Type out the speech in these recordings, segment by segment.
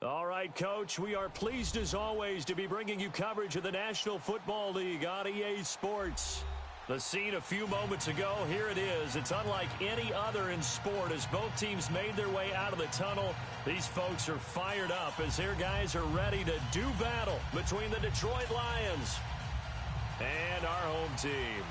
All right, Coach, we are pleased as always to be bringing you coverage of the National Football League on EA Sports. The scene a few moments ago, here it is. It's unlike any other in sport as both teams made their way out of the tunnel. These folks are fired up as their guys are ready to do battle between the Detroit Lions and our home team.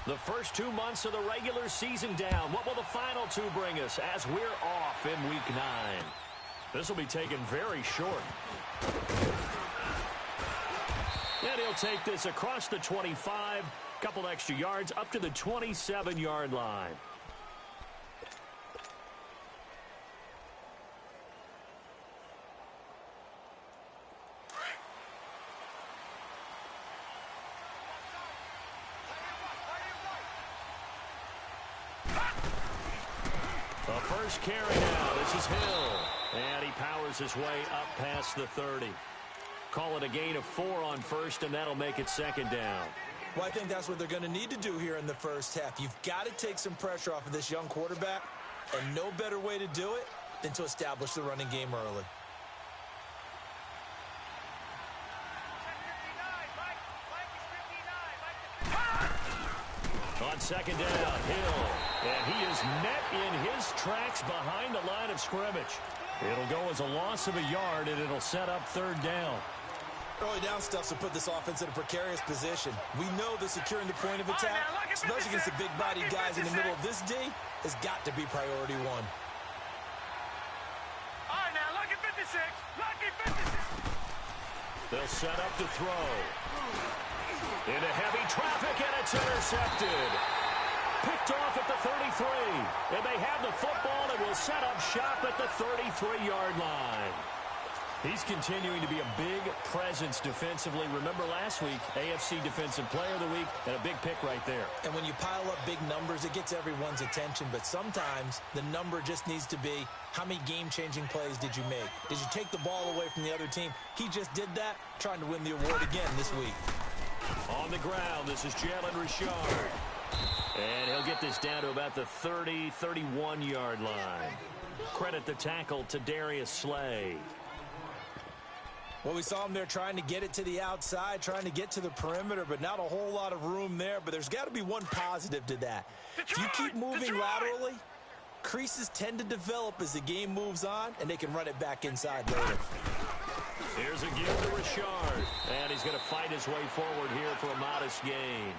The first 2 months of the regular season down. What will the final two bring us as we're off in Week 9? This will be taken very short. And he'll take this across the 25, couple extra yards up to the 27-yard line. The first carry now. This is Hill. And he powers his way up past the 30. Call it a gain of 4 on first, and that'll make it second down. Well, I think that's what they're going to need to do here in the first half. You've got to take some pressure off of this young quarterback, and no better way to do it than to establish the running game early. On second down, Hill. And he is met in his tracks behind the line of scrimmage. It'll go as a loss of a yard, and it'll set up third down. Early down stuff to put this offense in a precarious position. We know that securing the point of attack, especially against the big-bodied guys in the middle of this D, has got to be priority one. All right, now, lucky 56. Lucky 56. They'll set up to throw. Into heavy traffic, and it's intercepted. Picked off at the 33. And they have the football and will set up shop at the 33-yard line. He's continuing to be a big presence defensively. Remember last week, AFC Defensive Player of the Week, and a big pick right there. And when you pile up big numbers, it gets everyone's attention. But sometimes the number just needs to be, how many game-changing plays did you make? Did you take the ball away from the other team? He just did that, trying to win the award again this week. On the ground, this is Jalen Richard. And he'll get this down to about the 30, 31-yard line. Credit the tackle to Darius Slay. Well, we saw him there trying to get it to the outside, trying to get to the perimeter, but not a whole lot of room there. But there's got to be one positive to that. If you keep moving laterally, creases tend to develop as the game moves on, and they can run it back inside later. Here's a give to Richard, and he's going to fight his way forward here for a modest gain.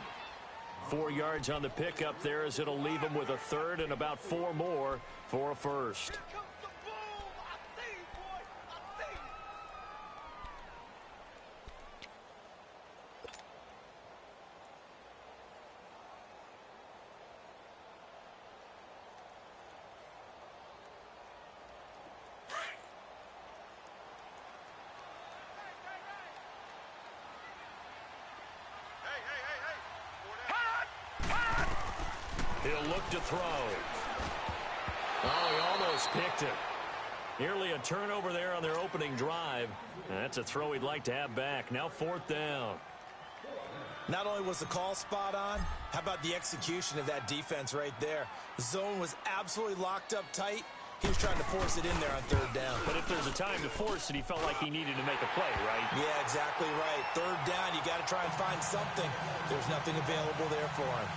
4 yards on the pickup there as it'll leave him with a third and about 4 more for a first. He'll look to throw. Oh, he almost picked it. Nearly a turnover there on their opening drive. That's a throw he'd like to have back. Now 4th down. Not only was the call spot on, how about the execution of that defense right there? The zone was absolutely locked up tight. He was trying to force it in there on 3rd down. But if there's a time to force it, he felt like he needed to make a play, right? Yeah, exactly right. 3rd down, you got to try and find something. There's nothing available there for him.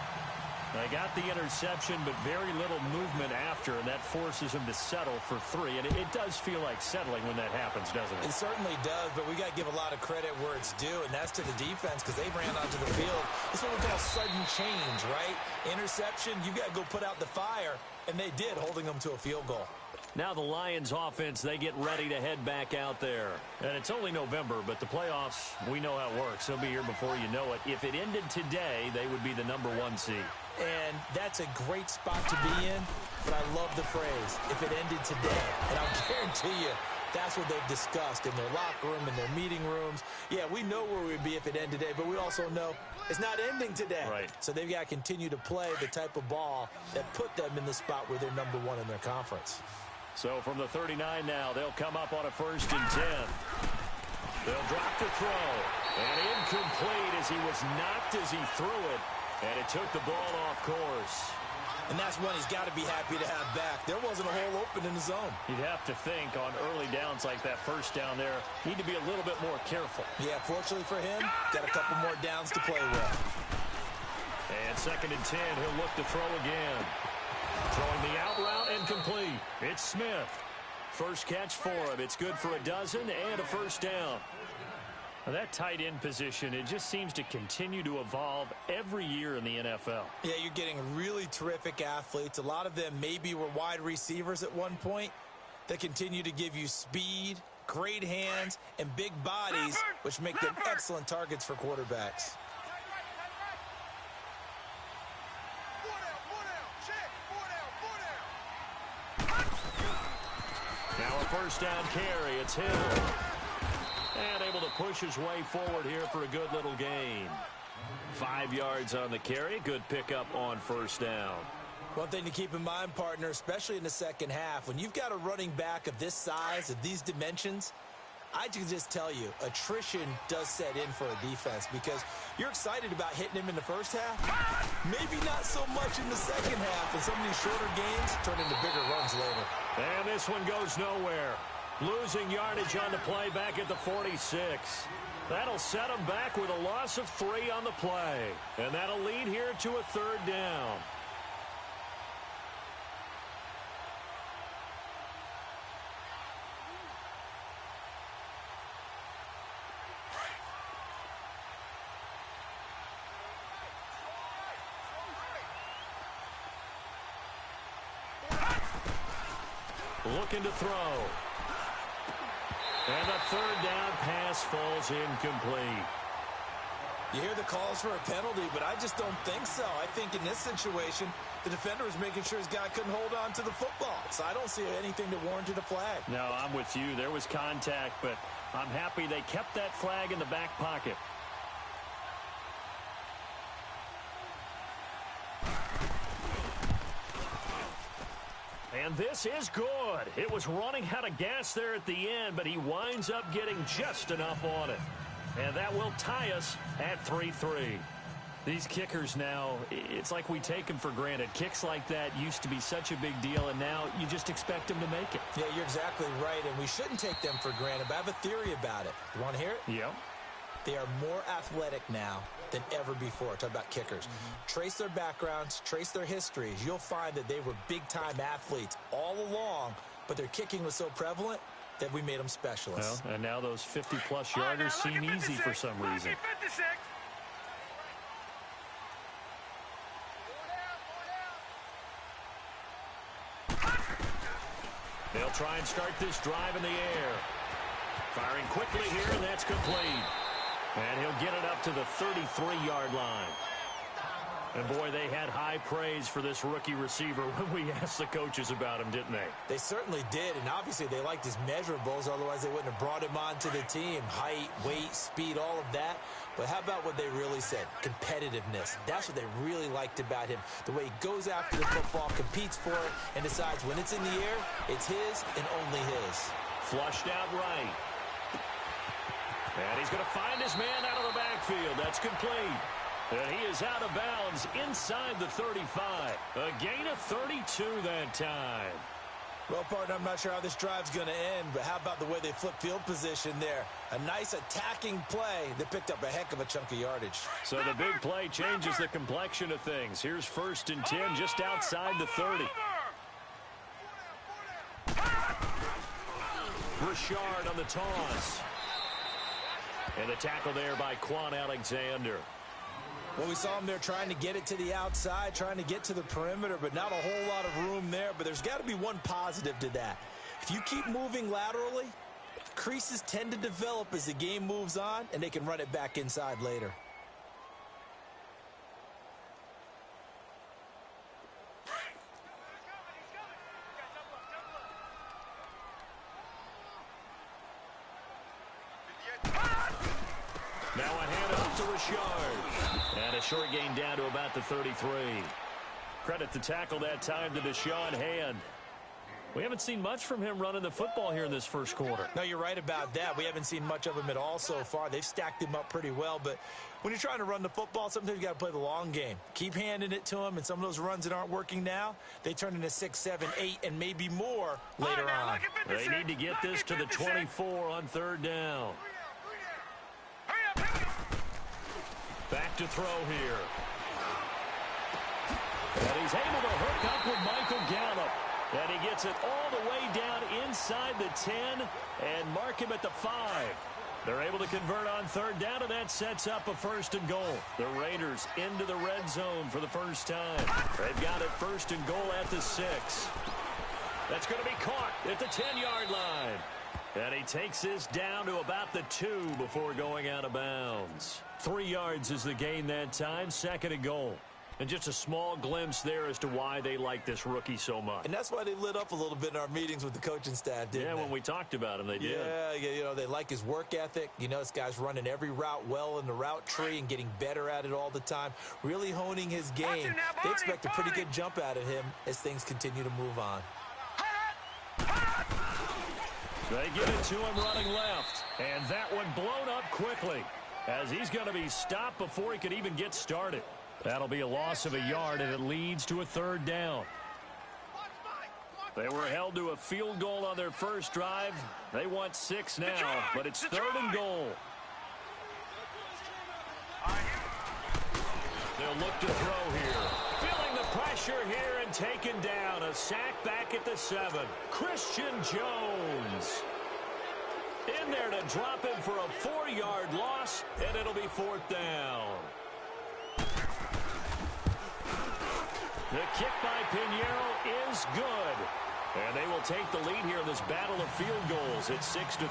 They got the interception, but very little movement after, and that forces him to settle for 3. And it does feel like settling when that happens, doesn't it? It certainly does, but we got to give a lot of credit where it's due, and that's to the defense because they ran onto the field. It's what we call sudden change, right? Interception, you got to go put out the fire, and they did, holding them to a field goal. Now the Lions offense, they get ready to head back out there. And it's only November, but the playoffs, we know how it works. They'll be here before you know it. If it ended today, they would be the #1 seed. And that's a great spot to be in, but I love the phrase, if it ended today. And I'll guarantee you, that's what they've discussed in their locker room, in their meeting rooms. Yeah, we know where we'd be if it ended today, but we also know it's not ending today. Right. So they've got to continue to play the type of ball that put them in the spot where they're #1 in their conference. So from the 39 now, they'll come up on a 1st and 10. They'll drop to throw. And incomplete as he was knocked as he threw it. And it took the ball off course. And that's one he's got to be happy to have back. There wasn't a hole open in the zone. You'd have to think on early downs like that first down there, need to be a little bit more careful. Yeah, fortunately for him, got a couple more downs to play with. And 2nd and 10, he'll look to throw again. Throwing the out route and complete. It's Smith. First catch for him. It's good for a dozen and a first down. Now that tight end position, it just seems to continue to evolve every year in the NFL. Yeah, you're getting really terrific athletes. A lot of them maybe were wide receivers at one point that continue to give you speed, great hands, and big bodies, which make them excellent targets for quarterbacks. Now a first down carry. It's Hill. And able to push his way forward here for a good little gain. 5 yards on the carry. Good pickup on first down. One thing to keep in mind, partner, especially in the second half, when you've got a running back of this size, of these dimensions, I can just tell you, attrition does set in for a defense because you're excited about hitting him in the first half. Maybe not so much in the second half, and some of these shorter games turn into bigger runs later. And this one goes nowhere. Losing yardage on the play back at the 46. That'll set them back with a loss of 3 on the play. And that'll lead here to a 3rd down. Looking to throw. And the 3rd down pass falls incomplete. You hear the calls for a penalty, but I just don't think so. I think in this situation, the defender was making sure his guy couldn't hold on to the football. So I don't see anything that warranted a flag. No, I'm with you. There was contact, but I'm happy they kept that flag in the back pocket. And this is good. It was running out of gas there at the end, but he winds up getting just enough on it. And that will tie us at 3-3. These kickers now, it's like we take them for granted. Kicks like that used to be such a big deal, and now you just expect them to make it. Yeah, you're exactly right, and we shouldn't take them for granted, but I have a theory about it. You want to hear it? Yeah. They are more athletic now than ever before. Talk about kickers. Trace their backgrounds, trace their histories. You'll find that they were big-time athletes all along, but their kicking was so prevalent that we made them specialists. Well, and now those 50-plus yarders seem easy for some reason. They'll try and start this drive in the air. Firing quickly here, and that's complete. And he'll get it up to the 33-yard line. And, boy, they had high praise for this rookie receiver when we asked the coaches about him, didn't they? They certainly did, and obviously they liked his measurables, otherwise they wouldn't have brought him onto the team. Height, weight, speed, all of that. But how about what they really said? Competitiveness. That's what they really liked about him. The way he goes after the football, competes for it, and decides when it's in the air, it's his and only his. Flushed out right. And he's going to find his man out of the backfield. That's complete. And he is out of bounds inside the 35. A gain of 32 that time. Well, partner, I'm not sure how this drive's going to end, but how about the way they flip field position there? A nice attacking play that picked up a heck of a chunk of yardage. So the big play changes the complexion of things. Here's 1st and 10 just outside the 30. Richard on the toss. And the tackle there by Quan Alexander. Well, we saw him there trying to get it to the outside, trying to get to the perimeter, but not a whole lot of room there. But there's got to be one positive to that. If you keep moving laterally, creases tend to develop as the game moves on, and they can run it back inside later. Now a hand off to Richard. And a short gain down to about the 33. Credit the tackle that time to Deshaun Hand. We haven't seen much from him running the football here in this first quarter. No, you're right about that. We haven't seen much of him at all so far. They've stacked him up pretty well, but when you're trying to run the football, sometimes you got to play the long game. Keep handing it to him, and some of those runs that aren't working now, they turn into 6, 7, 8, and maybe more later on. They need to get this to the 24 on third down. Back to throw here. And he's able to hook up with Michael Gallup. And he gets it all the way down inside the 10 and mark him at the 5. They're able to convert on third down, and that sets up a first and goal. The Raiders into the red zone for the first time. They've got it first and goal at the 6. That's going to be caught at the 10-yard line. And he takes this down to about the 2 before going out of bounds. 3 yards is the gain that time, second and goal. And just a small glimpse there as to why they like this rookie so much. And that's why they lit up a little bit in our meetings with the coaching staff, didn't they? Yeah, when we talked about him, they did. Yeah, you know, they like his work ethic. You know, this guy's running every route well in the route tree and getting better at it all the time, really honing his game. They expect a pretty good jump out of him as things continue to move on. They give it to him running left. And that one blown up quickly as he's going to be stopped before he could even get started. That'll be a loss of a yard, and it leads to a third down. They were held to a field goal on their first drive. They want 6 now, but it's third and goal. They'll look to throw here. Feeling the pressure here and taken down. A sack back at the 7. Christian Jones. In there to drop him for a 4-yard loss, and it'll be 4th down. The kick by Pinheiro is good. And they will take the lead here in this battle of field goals at 6-3.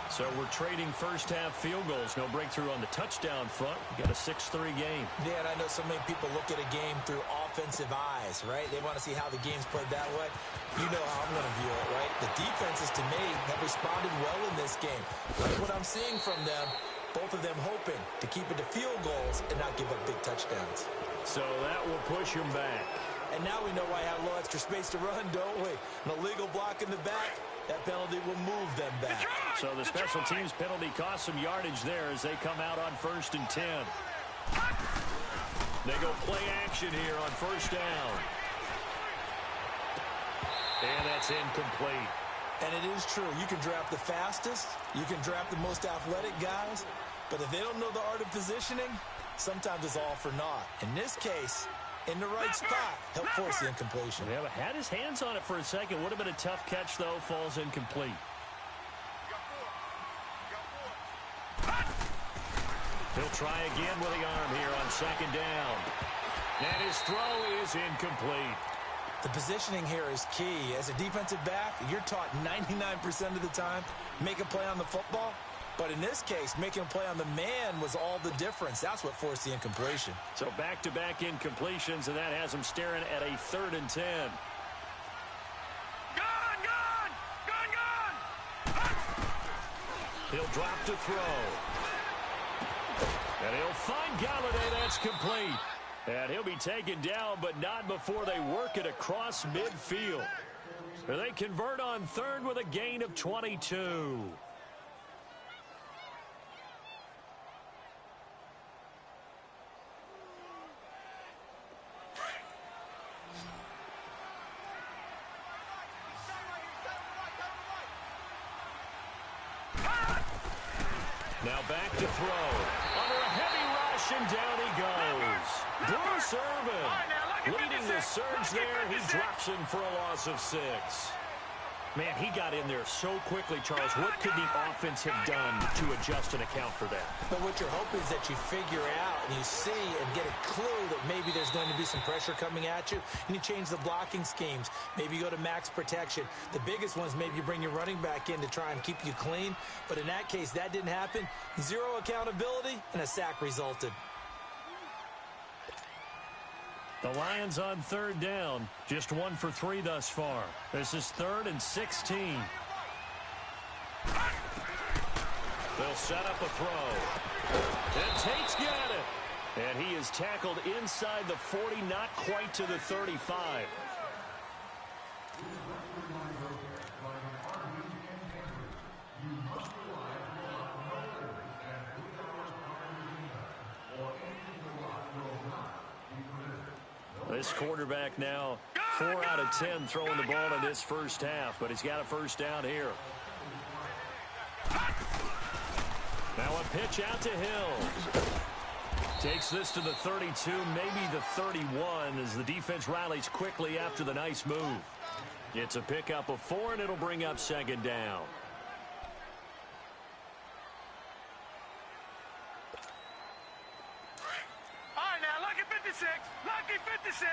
So we're trading first-half field goals. No breakthrough on the touchdown front. We've got a 6-3 game. Yeah, and I know so many people look at a game through offensive eyes, right? They want to see how the game's played that way. You know how I'm going to view it, right? The defenses, to me, have responded well in this game. Like what I'm seeing from them, both of them hoping to keep it to field goals and not give up big touchdowns. So that will push him back. And now we know why I have a little extra space to run, don't we? An illegal block in the back, that penalty will move them back. So the special teams penalty cost some yardage there as they come out on 1st and 10. They go play action here on first down. And that's incomplete. And it is true. You can draft the fastest. You can draft the most athletic guys. But if they don't know the art of positioning, sometimes it's all for naught. In this case, in the right spot, help force the incompletion. Yeah, but had his hands on it for a second. Would have been a tough catch, though. Falls incomplete. He'll try again with the arm here on 2nd down. And his throw is incomplete. The positioning here is key. As a defensive back, you're taught 99% of the time, make a play on the football. But in this case, making a play on the man was all the difference. That's what forced the incompletion. So back-to-back incompletions, and that has him staring at a 3rd and 10. Gone! He'll drop to throw. And he'll find Galladay. That's complete. And he'll be taken down, but not before they work it across midfield. They convert on 3rd with a gain of 22. Now back to throw. Under a heavy rush, and down he goes. Bruce Irvin leading the surge there. He drops him for a loss of 6. Man, he got in there so quickly, Charles. What could the offense have done to adjust and account for that? But what you're hoping is that you figure out and you see and get a clue that maybe there's going to be some pressure coming at you, and you change the blocking schemes. Maybe you go to max protection. The biggest ones, maybe you bring your running back in to try and keep you clean. But in that case, that didn't happen. 0 accountability, and a sack resulted. The Lions on 3rd down, just 1 for 3 thus far. This is 3rd and 16. They'll set up a throw. And Tate's got it. And he is tackled inside the 40, not quite to the 35. This quarterback now 4 out of 10 throwing the ball in this first half, but he's got a first down here. Now a pitch out to Hill. Takes this to the 32, maybe the 31, as the defense rallies quickly after the nice move. It's a pickup of 4, and it'll bring up second down. All right, now, lucky 56. Lucky 56.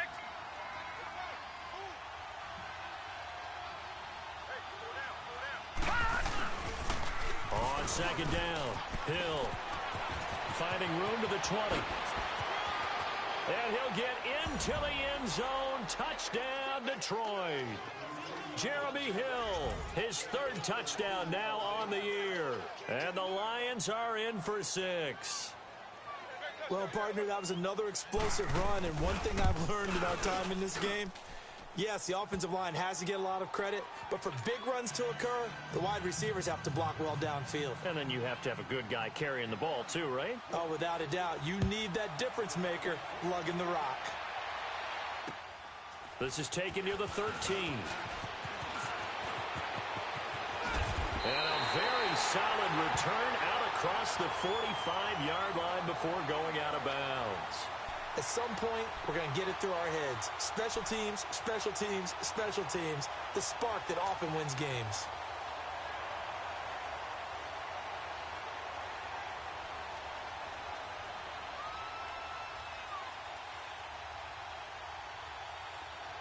On second down, Hill finding room to the 20. And he'll get into the end zone. Touchdown, Detroit. Jeremy Hill, his 3rd touchdown now on the year. And the Lions are in for 6. Well, partner, that was another explosive run, and one thing I've learned in our time in this game, yes, the offensive line has to get a lot of credit, but for big runs to occur, the wide receivers have to block well downfield. And then you have to have a good guy carrying the ball too, right? Oh, without a doubt. You need that difference maker lugging the rock. This is taken near the 13. And a very solid return out across the 45-yard line before going out of bounds. At some point, we're going to get it through our heads. Special teams, special teams, special teams. The spark that often wins games.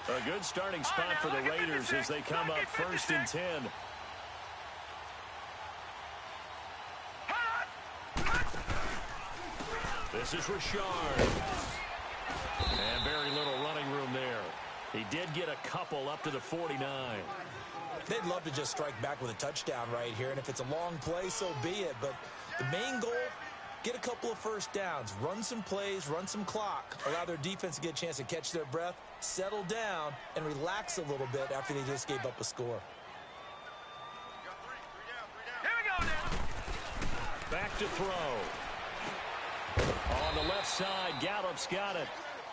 A good starting spot for the Raiders as they come up 1st and 10. This is Richard. And very little running room there. He did get a couple up to the 49. They'd love to just strike back with a touchdown right here, and if it's a long play, so be it. But the main goal, get a couple of first downs, run some plays, run some clock, allow their defense to get a chance to catch their breath, settle down, and relax a little bit after they just gave up a score. Here we go now. Back to throw. On the left side, Gallup's got it.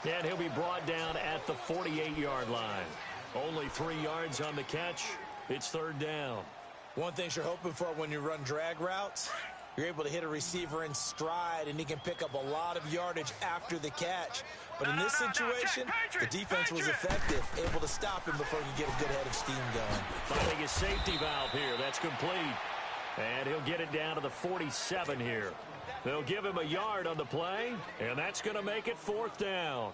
And he'll be brought down at the 48-yard line. Only 3 yards on the catch. It's 3rd down. One thing you're hoping for when you run drag routes, you're able to hit a receiver in stride, and he can pick up a lot of yardage after the catch. But in this situation, the defense was effective, able to stop him before he could get a good head of steam going. Finding a safety valve here. That's complete. And he'll get it down to the 47 here. They'll give him a yard on the play, and that's going to make it 4th down.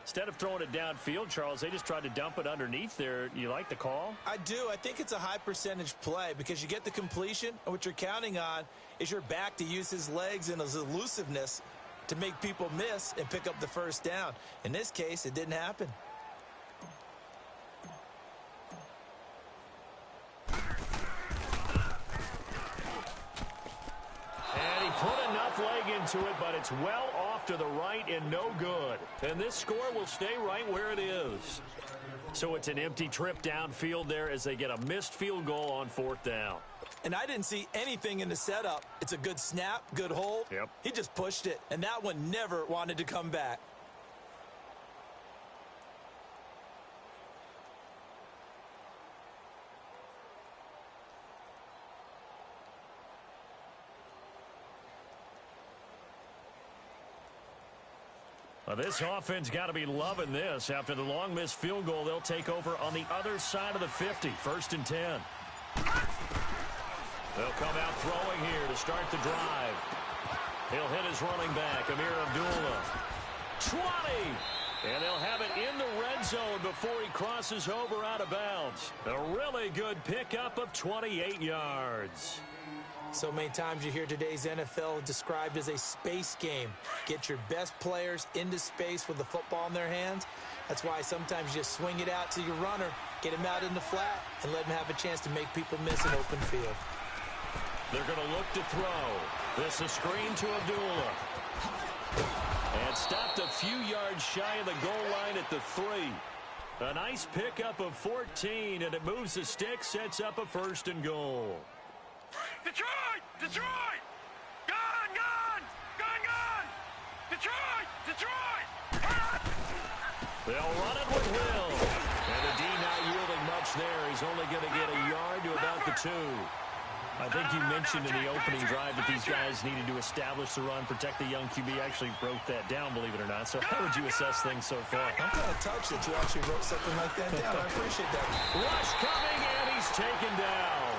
Instead of throwing it downfield, Charles, they just tried to dump it underneath there. You like the call? I do. I think it's a high percentage play because you get the completion, and what you're counting on is your back to use his legs and his elusiveness to make people miss and pick up the first down. In this case, it didn't happen. And he put enough leg into it, but it's well off to the right and no good. And this score will stay right where it is. So it's an empty trip downfield there as they get a missed field goal on 4th down. And I didn't see anything in the setup. It's a good snap, good hold. Yep. He just pushed it, and that one never wanted to come back. Well, this offense got to be loving this. After the long missed field goal, they'll take over on the other side of the 50, 1st and 10. They'll come out throwing here to start the drive. He'll hit his running back, Amir Abdullah. 20! And they'll have it in the red zone before he crosses over out of bounds. A really good pickup of 28 yards. So many times you hear today's NFL described as a space game. Get your best players into space with the football in their hands. That's why sometimes you just swing it out to your runner, get him out in the flat, and let him have a chance to make people miss an open field. They're going to look to throw. This is screen to Abdullah. And stopped a few yards shy of the goal line at the 3. A nice pickup of 14, and it moves the stick, sets up a 1st and goal. Detroit! Detroit! Gone! Gone! Gone! Gone! Detroit! Detroit! They'll run it with Will. And the D not yielding much there. He's only going to get a yard to about the 2. I think you mentioned in the opening drive that these guys needed to establish the run, protect the young QB. Actually wrote that down, believe it or not. So how would you assess things so far? I'm kind of touched that you actually wrote something like that down. I appreciate that. Rush coming, and he's taken down.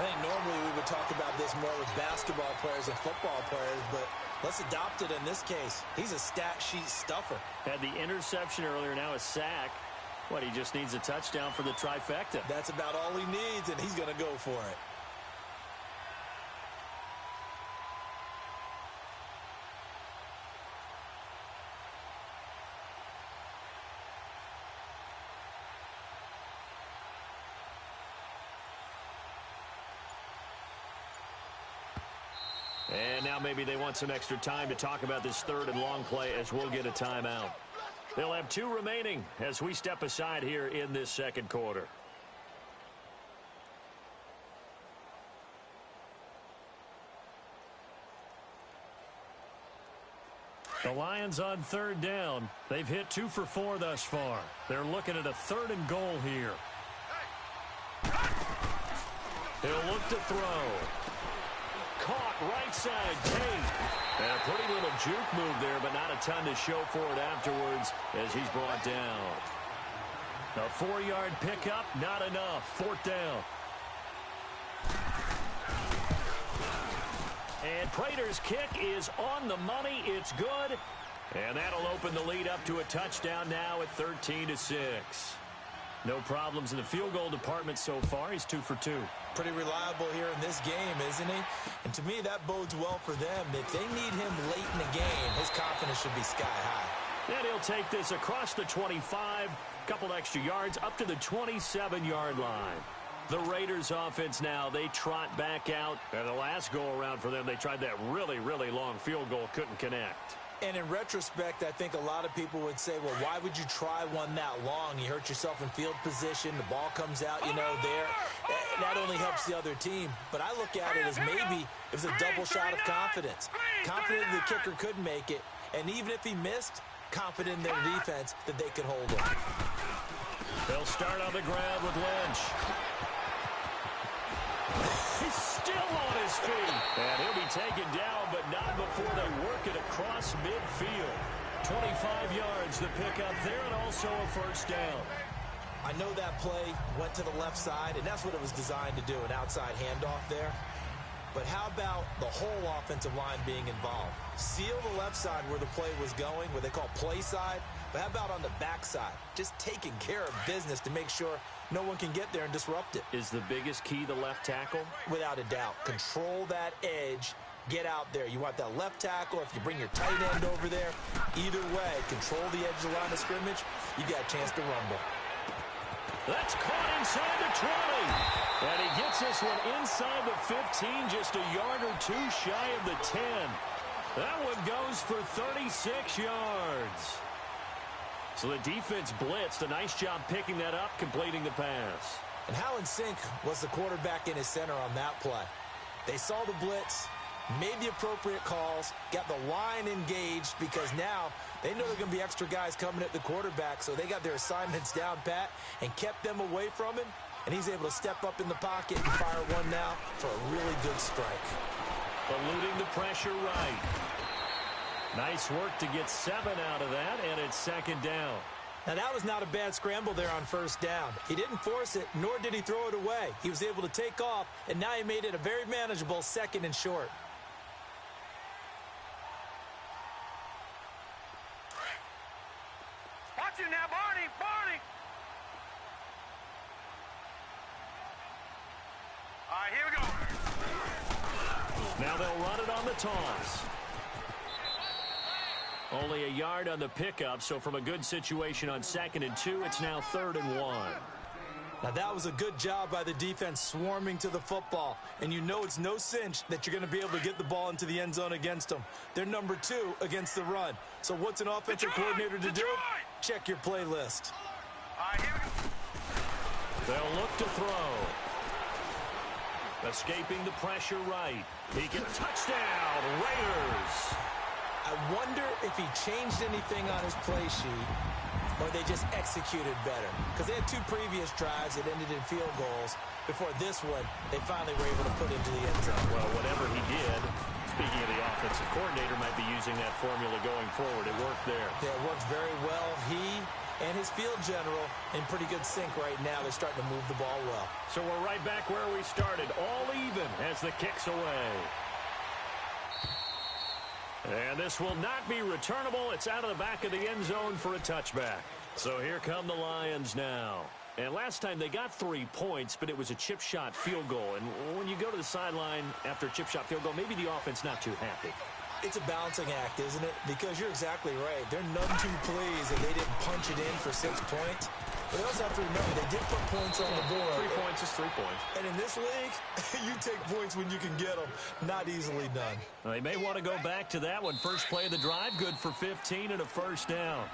I think normally we would talk about this more with basketball players and football players, but let's adopt it in this case. He's a stat sheet stuffer. Had the interception earlier, now a sack. What, he just needs a touchdown for the trifecta. That's about all he needs, and he's going to go for it. And now maybe they want some extra time to talk about this third and long play as we'll get a timeout. They'll have 2 remaining as we step aside here in this second quarter. The Lions on third down. They've hit 2 for 4 thus far. They're looking at a 3rd and goal here. He'll look to throw. Caught right side, Tate. And a pretty little juke move there, but not a ton to show for it afterwards as he's brought down. A 4-yard pickup, not enough. 4th down. And Prater's kick is on the money. It's good. And that'll open the lead up to a touchdown now at 13-6. No problems in the field goal department so far. He's 2 for 2. Pretty reliable here in this game, isn't he? And to me, that bodes well for them. If they need him late in the game, his confidence should be sky high. And he'll take this across the 25, couple extra yards, up to the 27-yard line. The Raiders offense now, they trot back out. And the last go-around for them, they tried that really, really long field goal, couldn't connect. And in retrospect, I think a lot of people would say, well, why would you try one that long? You hurt yourself in field position. The ball comes out, there. That only helps the other team. But I look at it as maybe it was a double shot of confidence. Confident the kicker could make it. And even if he missed, confident in their defense that they could hold him. They'll start on the ground with Lynch. He's still on his feet. And he'll be taken down, but not before they work it across midfield. 25 yards to pick up there, and also a 1st down. I know that play went to the left side, and that's what it was designed to do, an outside handoff there. But how about the whole offensive line being involved? Seal the left side where the play was going, where they call play side. But how about on the backside? Just taking care of business to make sure no one can get there and disrupt it. Is the biggest key the left tackle? Without a doubt. Control that edge. Get out there. You want that left tackle. If you bring your tight end over there, either way, control the edge of the line of scrimmage, you got a chance to rumble. That's caught inside the 20. And he gets this one inside the 15, just a yard or 2 shy of the 10. That one goes for 36 yards. So the defense blitzed. A nice job picking that up, completing the pass. And how in sync was the quarterback in his center on that play? They saw the blitz, made the appropriate calls, got the line engaged because now they know there are going to be extra guys coming at the quarterback, so they got their assignments down pat and kept them away from him, and he's able to step up in the pocket and fire one now for a really good strike. Eluding the pressure right. Nice work to get 7 out of that, and it's 2nd down. Now, that was not a bad scramble there on 1st down. He didn't force it, nor did he throw it away. He was able to take off, and now he made it a very manageable 2nd and short. Watch it now, Barney, Barney. All right, here we go. Now they'll run it on the toss. Only a yard on the pickup, so from a good situation on 2nd and 2, it's now 3rd and 1. Now, that was a good job by the defense swarming to the football. And you know it's no cinch that you're going to be able to get the ball into the end zone against them. They're number 2 against the run. So what's an offensive coordinator to do? Check your playlist. All right, here we go. They'll look to throw. Escaping the pressure right. He can touchdown, Raiders. I wonder if he changed anything on his play sheet or they just executed better? Because they had 2 previous drives that ended in field goals. Before this one, they finally were able to put into the end zone. Well, whatever he did, speaking of the offensive coordinator, might be using that formula going forward. It worked there. Yeah, it works very well. He and his field general in pretty good sync right now. They're starting to move the ball well. So we're right back where we started, all even as the kick's away. And this will not be returnable. It's out of the back of the end zone for a touchback. So here come the Lions now. And last time they got 3 points, but it was a chip shot field goal. And when you go to the sideline after a chip shot field goal, maybe the offense not too happy. It's a balancing act, isn't it? Because you're exactly right. They're none too pleased that they didn't punch it in for 6 points. But they also have to remember, they did put points on the board. 3 points is 3 points. And in this league, you take points when you can get them. Not easily done. Well, they may want to go back to that one. First play of the drive, good for 15 and a first down.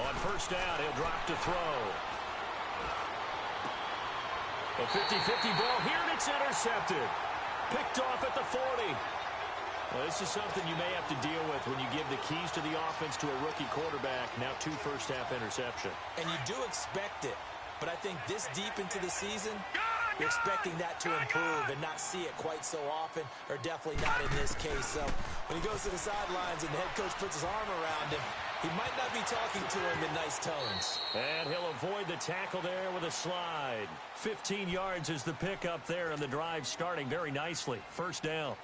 On first down, he'll drop to throw. A 50-50 ball here, and it's intercepted. Picked off at the 40. Well, this is something you may have to deal with when you give the keys to the offense to a rookie quarterback. Now 2 first-half interception. And you do expect it. But I think this deep into the season, you're expecting that to improve and not see it quite so often, or definitely not in this case. So when he goes to the sidelines and the head coach puts his arm around him, he might not be talking to him in nice tones. And he'll avoid the tackle there with a slide. 15 yards is the pickup there, and the drive starting very nicely. First down.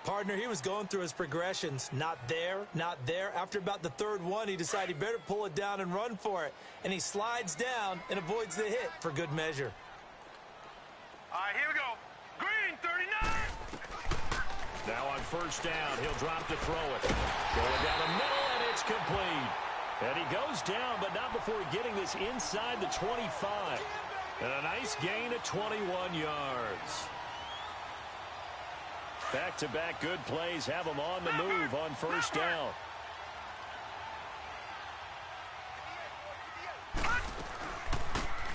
Partner, he was going through his progressions. Not there, not there. After about the 3rd one, he decided he better pull it down and run for it. And he slides down and avoids the hit for good measure. All right, here we go. Green, 39. Now on first down, he'll drop to throw it. Going down the middle, and it's complete. And he goes down, but not before getting this inside the 25. And a nice gain of 21 yards. Back-to-back good plays have him on the move on first down.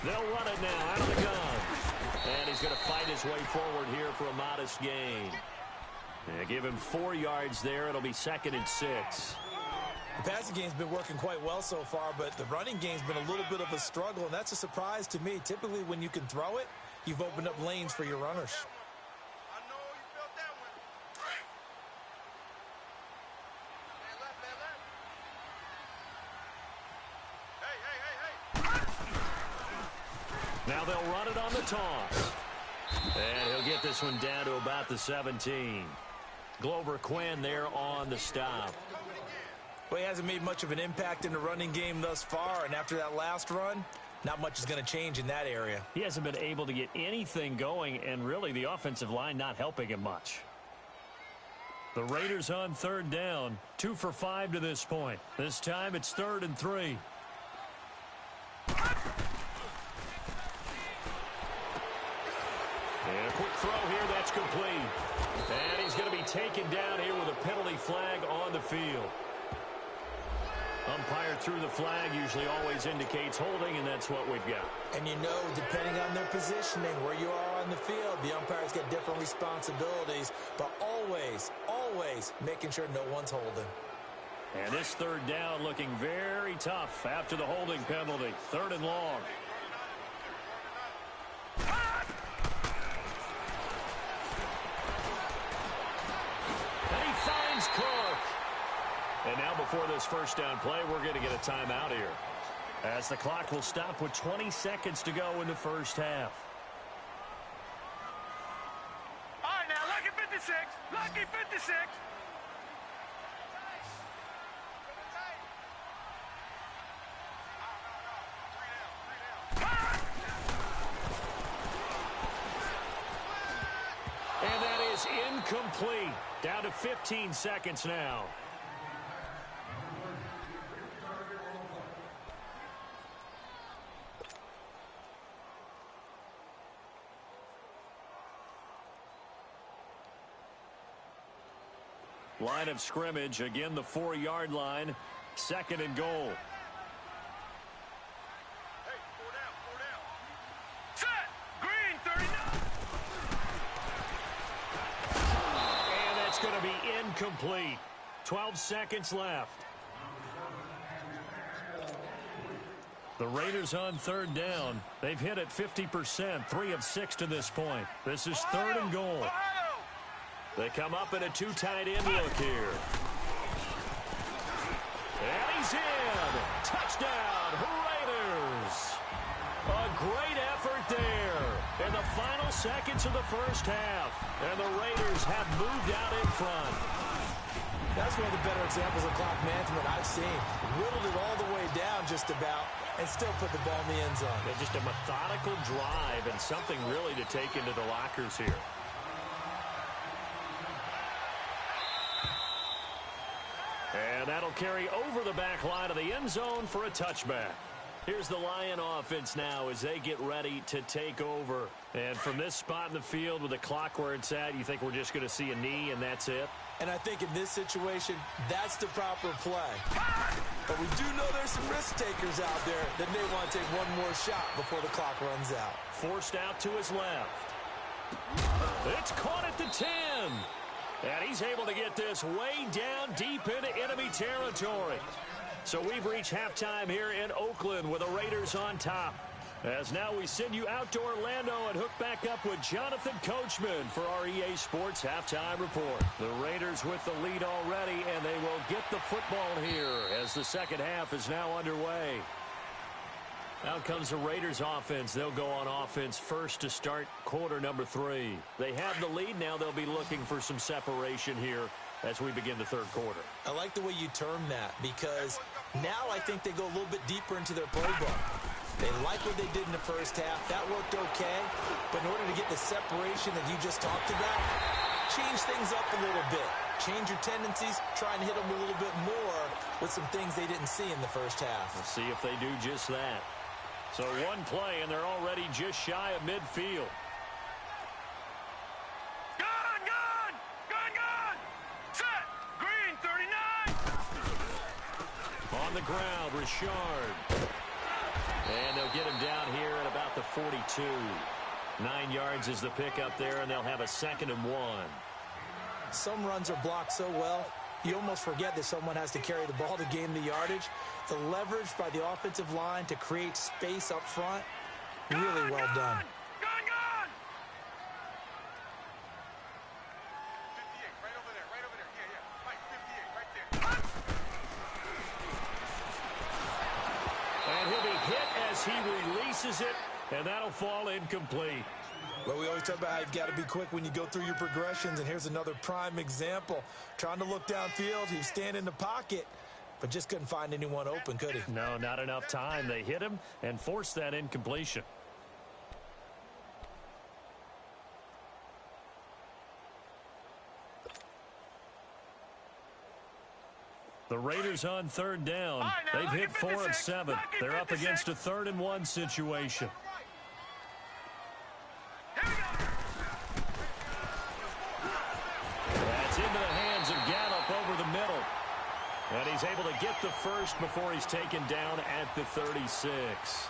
They'll run it now out of the gun. And he's going to fight his way forward here for a modest gain. They give him 4 yards there. It'll be 2nd and 6. The passing game's been working quite well so far, but the running game's been a little bit of a struggle, and that's a surprise to me. Typically, when you can throw it, you've opened up lanes for your runners. I know you felt that one. Hey. Now they'll run it on the toss. And he'll get this one down to about the 17. Glover Quinn there on the stop. Well, he hasn't made much of an impact in the running game thus far, and after that last run, not much is going to change in that area. He hasn't been able to get anything going, and really the offensive line not helping him much. The Raiders on 3rd down, 2 for 5 to this point. This time it's 3rd and 3. And a quick throw here, that's complete. And he's going to be taken down here with a penalty flag on the field. Umpire threw the flag, usually always indicates holding, and that's what we've got. And you know, depending on their positioning, where you are on the field, the umpire's got different responsibilities, but always, always making sure no one's holding. And this 3rd down looking very tough after the holding penalty. 3rd and long. And he finds Cook. And now before this first down play, we're going to get a timeout here, as the clock will stop with 20 seconds to go in the first half. All right, now, lucky 56. Lucky 56. And that is incomplete. Down to 15 seconds now. Line of scrimmage, again the 4-yard line, 2nd and goal. Hey, 4 down. Set. Green, 39. It's going to be incomplete. 12 seconds left. The Raiders on third down. They've hit it 50%, 3 of 6 to this point. This is third and goal. They come up in a 2 tight end look here. And he's in. Touchdown, Raiders. A great effort there in the final seconds of the first half. And the Raiders have moved out in front. That's one of the better examples of clock management I've seen. Whittled it all the way down just about and still put the ball in the end zone. Yeah, just a methodical drive and something really to take into the lockers here. And that'll carry over the back line of the end zone for a touchback. Here's the Lion offense now as they get ready to take over. And from this spot in the field with the clock where it's at, you think we're just going to see a knee and that's it? And I think in this situation, that's the proper play. But we do know there's some risk takers out there that may want to take one more shot before the clock runs out. Forced out to his left. It's caught at the 10. And he's able to get this way down deep into enemy territory. So we've reached halftime here in Oakland with the Raiders on top. As now we send you out to Orlando and hook back up with Jonathan Coachman for our EA Sports Halftime Report. The Raiders with the lead already, and they will get the football here as the second half is now underway. Out comes the Raiders offense. They'll go on offense first to start quarter number 3. They have the lead. Now they'll be looking for some separation here as we begin the third quarter. I like the way you term that because now I think they go a little bit deeper into their playbook. They like what they did in the first half. That worked okay. But in order to get the separation that you just talked about, change things up a little bit. Change your tendencies. Try and hit them a little bit more with some things they didn't see in the first half. We'll see if they do just that. So one play, and they're already just shy of midfield. Gun, gun! Gun, gun! Set! Green, 39! On the ground, Richard. And they'll get him down here at about the 42. 9 yards is the pickup there, and they'll have a 2nd and 1. Some runs are blocked so well, you almost forget that someone has to carry the ball to gain the yardage. The leverage by the offensive line to create space up front, really well done. Gun, gun! 58, right over there. Yeah. Mike, 58, right there. And he'll be hit as he releases it, and that'll fall incomplete. Well, we always talk about how you've got to be quick when you go through your progressions, and here's another prime example. Trying to look downfield, he was standing in the pocket, but just couldn't find anyone open, could he? No, not enough time. They hit him and forced that incompletion. The Raiders on third down. They've hit 4 of 7. They're up against a 3rd and 1 situation. That's into the hands of Gallup over the middle. And he's able to get the first before he's taken down at the 36.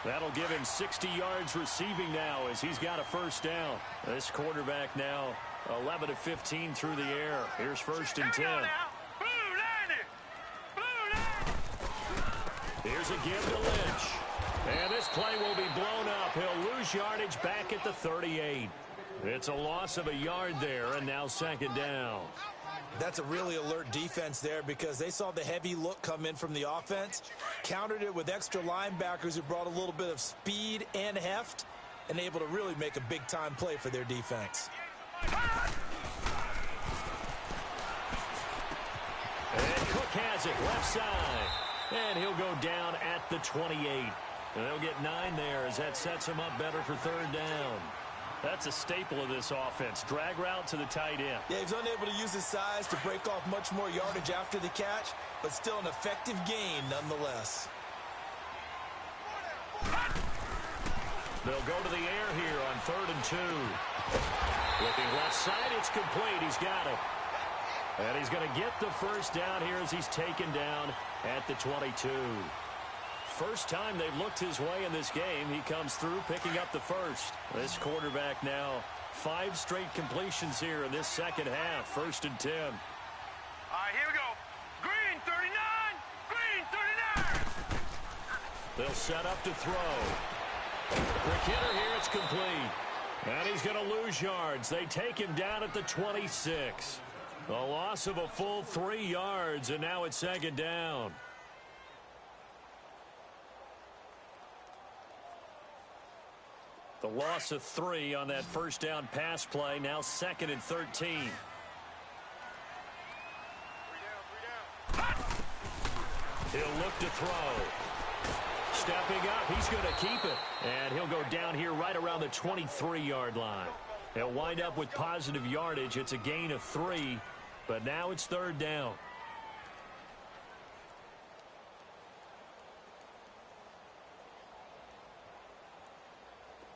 That'll give him 60 yards receiving now as he's got a first down. This quarterback now 11 of 15 through the air. Here's 1st and 10. Here's a give to Lynch. And this play will be blown up. He'll lose yardage back at the 38. It's a loss of a yard there, and now 2nd down. That's a really alert defense there because they saw the heavy look come in from the offense, countered it with extra linebackers who brought a little bit of speed and heft, and able to really make a big-time play for their defense. And Cook has it left side. And he'll go down at the 28. And they'll get 9 there as that sets him up better for 3rd down. That's a staple of this offense. Drag route to the tight end. Yeah, he's unable to use his size to break off much more yardage after the catch, but still an effective gain nonetheless. They'll go to the air here on 3rd and 2. Looking left side, it's complete. He's got it. And he's going to get the first down here as he's taken down at the 22. First time they've looked his way in this game. He comes through picking up the first. This quarterback now 5 straight completions here in this second half. 1st and 10. All right, here we go. Green 39. Green 39. They'll set up to throw. Quick hitter here. It's complete. And he's going to lose yards. They take him down at the 26. A loss of a full 3 yards, and now it's 2nd down. The loss of 3 on that 1st down pass play. Now 2nd and 13. He'll look to throw. Stepping up, he's going to keep it. And he'll go down here right around the 23-yard line. He'll wind up with positive yardage. It's a gain of 3, but now it's 3rd down.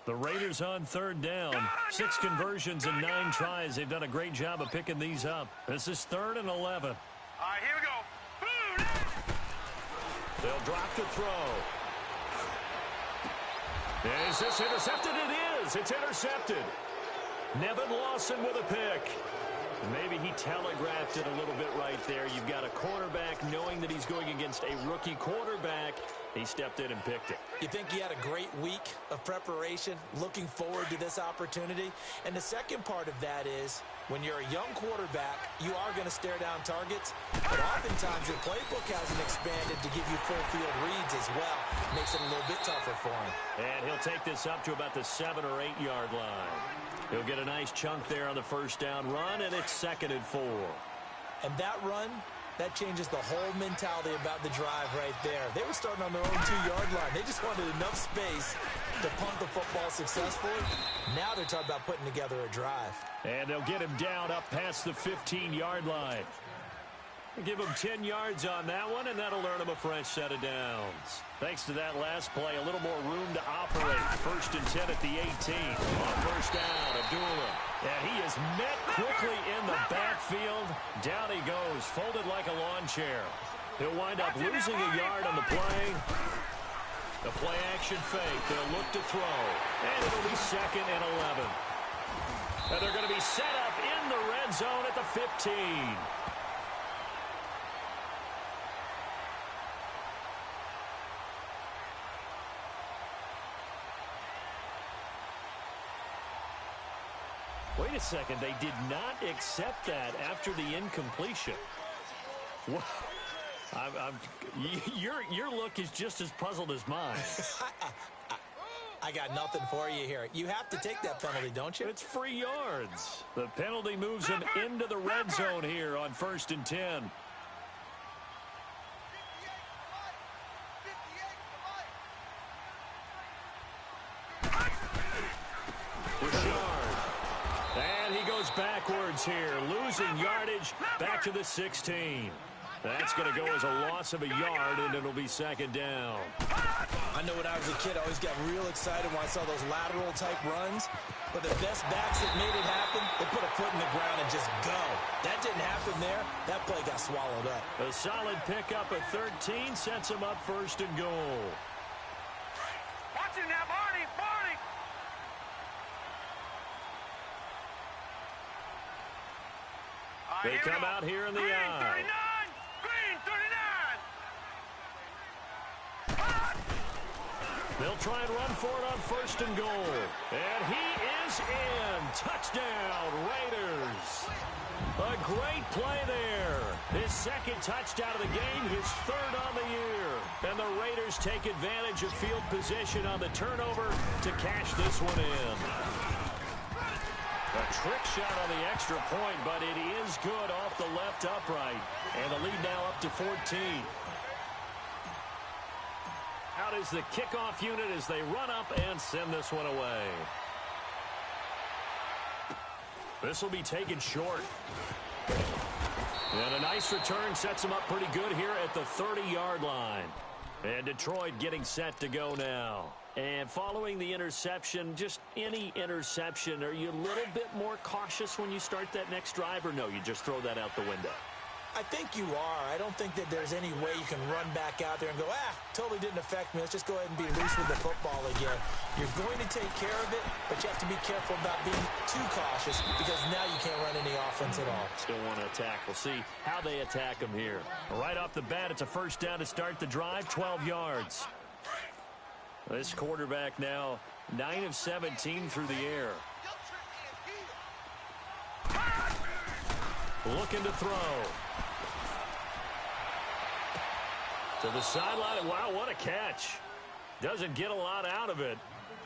The Raiders on 3rd down. 6 conversions and 9 tries. They've done a great job of picking these up. This is 3rd and 11. All right, here we go. Boom. They'll drop to throw. Is this intercepted? It is. It's intercepted. Nevin Lawson with a pick. Maybe he telegraphed it a little bit right there. You've got a quarterback knowing that he's going against a rookie quarterback. He stepped in and picked it. You think he had a great week of preparation, looking forward to this opportunity? And the second part of that is, when you're a young quarterback, you are going to stare down targets, but oftentimes your playbook hasn't expanded to give you full field reads as well. Makes it a little bit tougher for him. And he'll take this up to about the 7 or 8 yard line. He'll get a nice chunk there on the 1st down run, and it's 2nd and 4. And that run, that changes the whole mentality about the drive right there. They were starting on their own 2-yard line. They just wanted enough space to punt the football successfully. Now they're talking about putting together a drive. And they'll get him down up past the 15-yard line. Give him 10 yards on that one, and that'll earn him a fresh set of downs. Thanks to that last play, a little more room to operate. 1st and 10 at the 18. On 1st down, Abdullah. And he is met quickly in the backfield. Down he goes, folded like a lawn chair. He'll wind up losing a yard on the play. The play action fake. They'll look to throw. And it'll be 2nd and 11. And they're going to be set up in the red zone at the 15. Wait a second. They did not accept that after the incompletion. Wow. Your look is just as puzzled as mine. I got nothing for you here. You have to take that penalty, don't you? It's free yards. The penalty moves him into the red zone here on 1st and 10. Backwards here, losing yardage back to the 16. That's going to go as a loss of a yard, and it'll be 2nd down. I know when I was a kid, I always got real excited when I saw those lateral type runs. But the best backs that made it happen, they put a foot in the ground and just go. That didn't happen there. That play got swallowed up. A solid pickup at 13 sets him up 1st and goal. Watch it now, Barney. Barney. They come out here in the eye. Green 39. They'll try and run for it on 1st and goal. And he is in. Touchdown, Raiders. A great play there. His 2nd touchdown of the game, his 3rd on the year. And the Raiders take advantage of field position on the turnover to cash this one in. A trick shot on the extra point, but it is good off the left upright. And the lead now up to 14. Out is the kickoff unit as they run up and send this one away. This will be taken short. And a nice return sets them up pretty good here at the 30-yard line. And Detroit getting set to go now. And following the interception, just any interception, are you a little bit more cautious when you start that next drive, or no, you just throw that out the window? I think you are. I don't think that there's any way you can run back out there and go, totally didn't affect me. Let's just go ahead and be loose with the football again. You're going to take care of it, but you have to be careful about being too cautious because now you can't run any offense at all. Still want to attack. We'll see how they attack them here. Right off the bat, it's a first down to start the drive, 12 yards. This quarterback now 9 of 17 through the air. Looking to throw. To the sideline. Wow, what a catch. Doesn't get a lot out of it,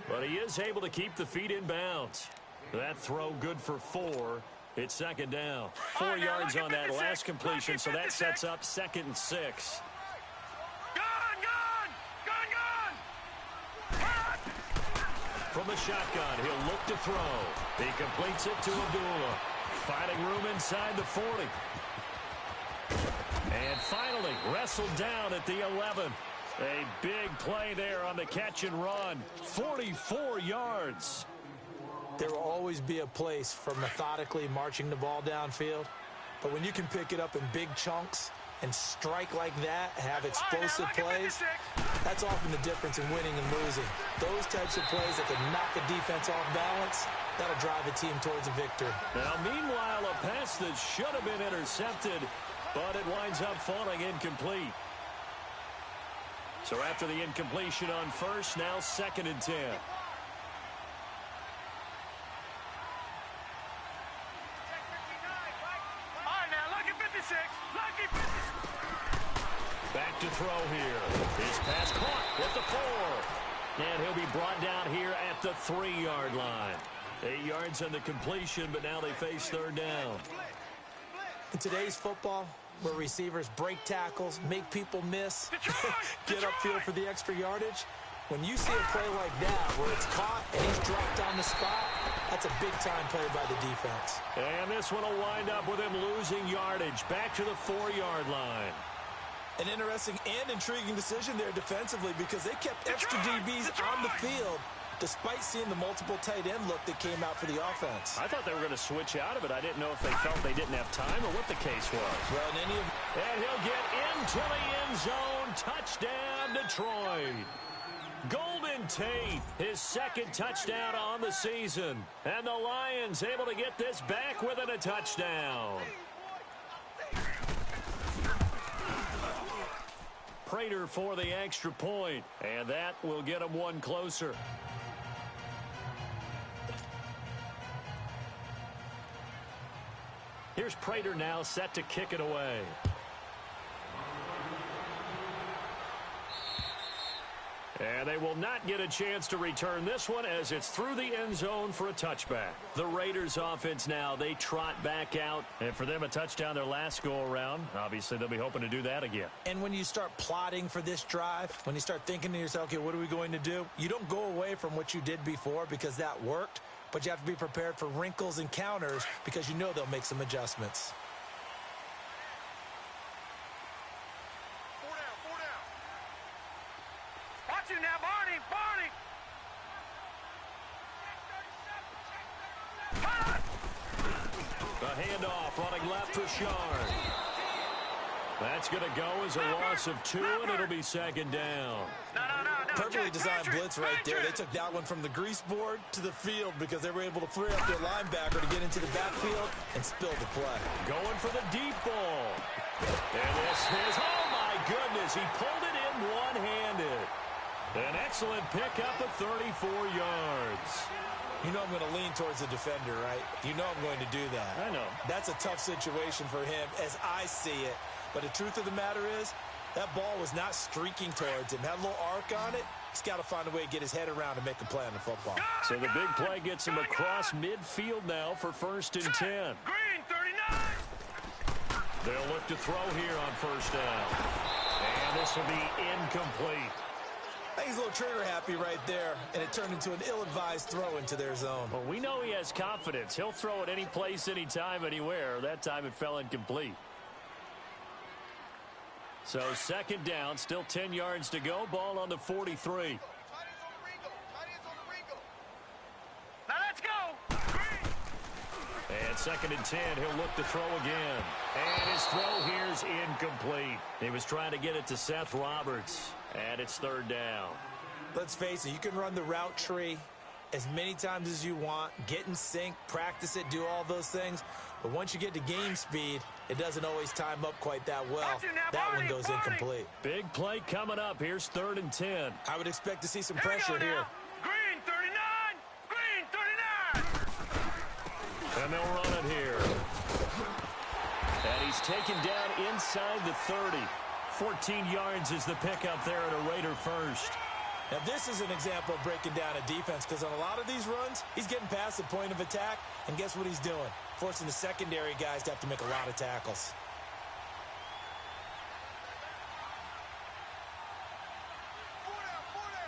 but he is able to keep the feet in bounds. That throw good for 4. It's second down. 4 yards on that last completion, so that sets up 2nd and 6. From the shotgun, he'll look to throw. He completes it to Abdullah. Finding room inside the 40. And finally, wrestled down at the 11. A big play there on the catch and run. 44 yards. There will always be a place for methodically marching the ball downfield. But when you can pick it up in big chunks and strike like that, have explosive plays, that's often the difference in winning and losing. Those types of plays that can knock a defense off balance, that'll drive a team towards a victory. Now, meanwhile, a pass that should have been intercepted, but it winds up falling incomplete. So after the incompletion on first, now 2nd and 10. Back to throw here. His pass caught at the 4. And he'll be brought down here at the 3-yard line. 8 yards on the completion, but now they face 3rd down. In today's football, where receivers break tackles, make people miss, get upfield for the extra yardage, when you see a play like that where it's caught and he's dropped on the spot, that's a big-time play by the defense. And this one will wind up with him losing yardage back to the 4-yard line. An interesting and intriguing decision there defensively because they kept extra DBs on the field despite seeing the multiple tight end look that came out for the offense. I thought they were going to switch out of it. I didn't know if they felt they didn't have time or what the case was. Well, and he'll get into the end zone. Touchdown, Detroit. Golden Tate, his 2nd touchdown on the season. And the Lions able to get this back within a touchdown. Prater for the extra point, and that will get him one closer. Here's Prater now set to kick it away. And they will not get a chance to return this one as it's through the end zone for a touchback. The Raiders offense now, they trot back out. And for them, a touchdown their last go-around. Obviously, they'll be hoping to do that again. And when you start plotting for this drive, when you start thinking to yourself, okay, what are we going to do? You don't go away from what you did before because that worked. But you have to be prepared for wrinkles and counters because you know they'll make some adjustments. 4 down. Watch it now, Barney. The handoff running left for Shard. That's going to go as a loss of 2, and it'll be 2nd down. No. Perfectly designed blitz right there. They took that one from the grease board to the field because they were able to free up their linebacker to get into the backfield and spill the play. Going for the deep ball. And this is, oh my goodness, he pulled it in one-handed. An excellent pickup of 34 yards. You know I'm going to lean towards the defender, right? You know I'm going to do that. I know. That's a tough situation for him as I see it. But the truth of the matter is, that ball was not streaking towards him. Had a little arc on it. He's got to find a way to get his head around and make a play on the football. So the big play gets him across midfield now for 1st and 10. Green, 39. They'll look to throw here on 1st down. And this will be incomplete. I think he's a little trigger happy right there, and it turned into an ill-advised throw into their zone. Well, we know he has confidence. He'll throw it any place, anytime, anywhere. That time it fell incomplete. So 2nd down, still 10 yards to go. Ball on the 43. Now let's go. And 2nd and 10, he'll look to throw again. And his throw here's incomplete. He was trying to get it to Seth Roberts. And it's 3rd down. Let's face it, you can run the route tree as many times as you want, get in sync, practice it, do all those things. But once you get to game speed, it doesn't always time up quite that well. That one goes incomplete. Big play coming up. Here's 3rd and 10. I would expect to see some pressure here. Green 39! Green 39! And they'll run it here. And he's taken down inside the 30. 14 yards is the pickup there at a Raider first. Now, this is an example of breaking down a defense because on a lot of these runs, he's getting past the point of attack, and guess what he's doing? Forcing the secondary guys to have to make a lot of tackles.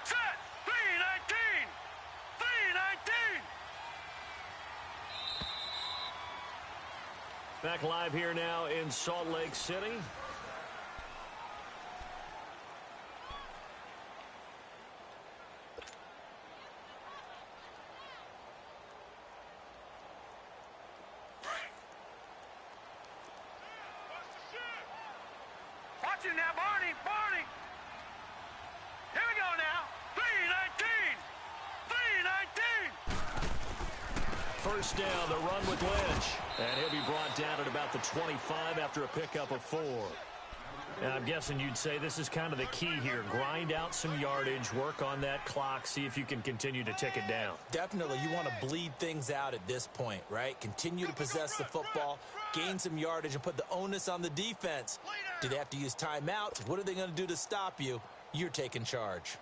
Set! 319! 319! Back live here now in Salt Lake City. Watch him now, Barney! Barney! Here we go now! 319! 319! First down, the run with Lynch. And he'll be brought down at about the 25 after a pickup of 4. And I'm guessing you'd say this is kind of the key here. Grind out some yardage, work on that clock, see if you can continue to tick it down. Definitely, you want to bleed things out at this point, right? Continue to possess the football, gain some yardage, and put the onus on the defense. Do they have to use timeouts? What are they going to do to stop you? You're taking charge.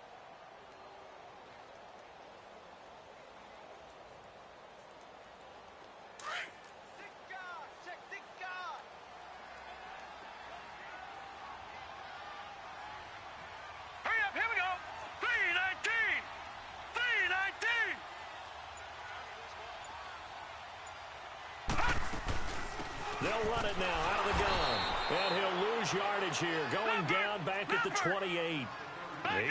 Hurry up, here we go! 319! 319! They'll run it now out of the gun. And he'll lose yardage here. Going down back at the 28. He